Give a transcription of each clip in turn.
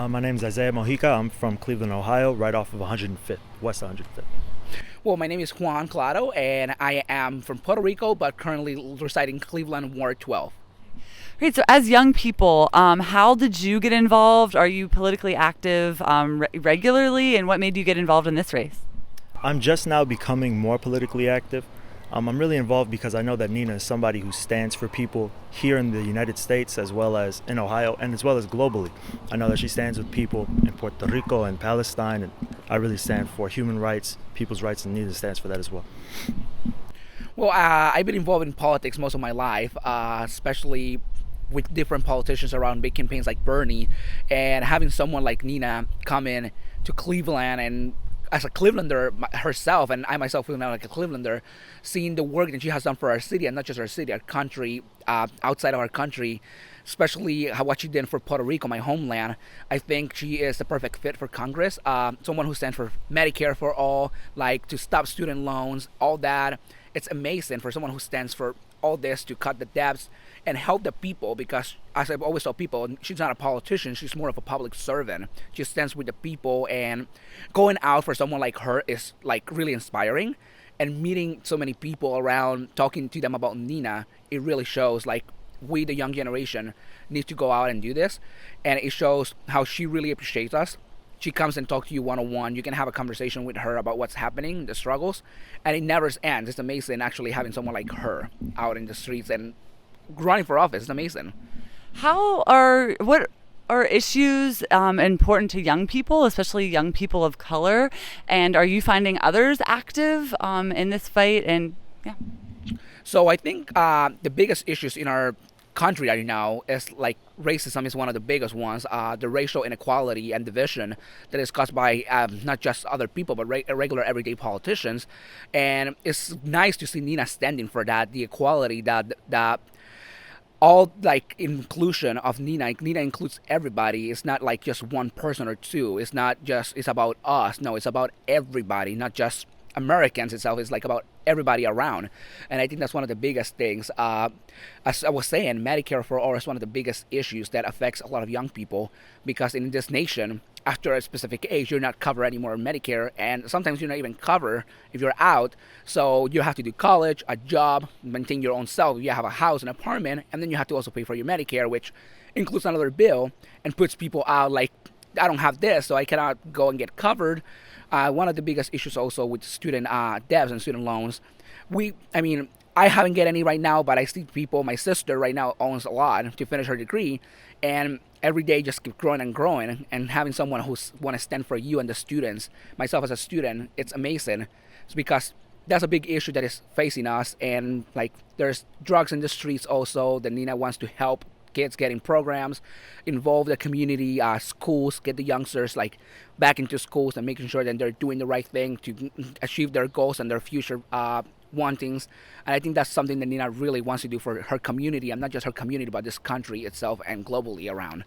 My name is Isaiah Mojica. I'm from Cleveland, Ohio, right off of 105th, West 105th. Well, my name is Juan Claro, and I am from Puerto Rico, but currently residing in Cleveland, Ward 12. Great. So, as young people, how did you get involved? Are you politically active regularly, and what made you get involved in this race? I'm just now becoming more politically active. I'm really involved because I know that Nina is somebody who stands for people here in the United States as well as in Ohio and as well as globally. I know that she stands with people in Puerto Rico and Palestine, and I really stand for human rights, people's rights, and Nina stands for that as well. Well, I've been involved in politics most of my life, especially with different politicians around big campaigns like Bernie, and having someone like Nina come in to Cleveland and as a Clevelander herself, and I myself feel now like a Clevelander, seeing the work that she has done for our city, and not just our city, our country, outside of our country, especially what she did for Puerto Rico, my homeland. I think she is the perfect fit for Congress. Someone who stands for Medicare for all, like to stop student loans, all that. It's amazing for someone who stands for all this to cut the debts and help the people, because as I've always told people, she's not a politician, she's more of a public servant. She stands with the people, and going out for someone like her is like really inspiring. And meeting so many people around, talking to them about Nina, it really shows like we, the young generation, need to go out and do this. And it shows how she really appreciates us. She comes and talks to you one-on-one. You can have a conversation with her about what's happening, the struggles, and it never ends. It's amazing actually having someone like her out in the streets and running for office. It's amazing. What are issues important to young people, especially young people of color? And are you finding others active in this fight? And yeah. So I think the biggest issues in our country right now is like racism is one of the biggest ones. The racial inequality and division that is caused by not just other people but regular everyday politicians. And it's nice to see Nina standing for that, the equality, that all like inclusion of Nina. Nina includes everybody. It's not like just one person or two. It's not just it's about us. No, it's about everybody, not just Americans itself. Is like about everybody around, and I think that's one of the biggest things. As I was saying, Medicare for all is one of the biggest issues that affects a lot of young people, because in this nation, after a specific age, you're not covered anymore in Medicare, and sometimes you're not even covered if you're out. So you have to do college, a job, maintain your own self. You have a house, an apartment, and then you have to also pay for your Medicare, which includes another bill and puts people out like, I don't have this, so I cannot go and get covered. One of the biggest issues also with student debts and student loans. I haven't get any right now, but I see people. My sister right now owns a lot to finish her degree, and every day just keep growing and growing. And having someone who's want to stand for you and the students, myself as a student, it's amazing. It's because that's a big issue that is facing us, and like there's drugs in the streets also. That Nina wants to help kids getting programs, involve the community, schools, get the youngsters like back into schools and making sure that they're doing the right thing to achieve their goals and their future wantings. And I think that's something that Nina really wants to do for her community, and not just her community, but this country itself and globally around.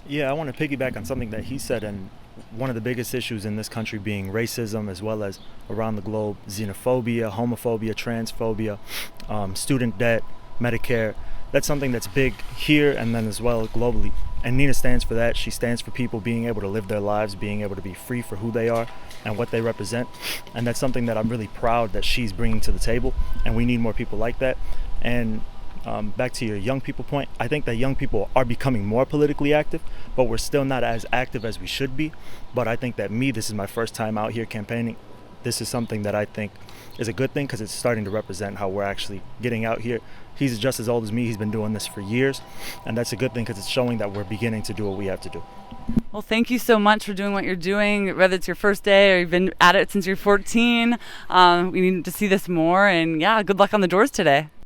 Yeah, I want to piggyback on something that he said, and one of the biggest issues in this country being racism, as well as around the globe, xenophobia, homophobia, transphobia, student debt, Medicare. That's something that's big here and then as well globally. And Nina stands for that. She stands for people being able to live their lives, being able to be free for who they are and what they represent. And that's something that I'm really proud that she's bringing to the table. And we need more people like that. And back to your young people point, I think that young people are becoming more politically active, but we're still not as active as we should be. But I think that this is my first time out here campaigning. This is something that I think is a good thing, because it's starting to represent how we're actually getting out here. He's just as old as me. He's been doing this for years, and that's a good thing because it's showing that we're beginning to do what we have to do. Well, thank you so much for doing what you're doing, whether it's your first day or you've been at it since you're 14. We need to see this more, and yeah, good luck on the doors today.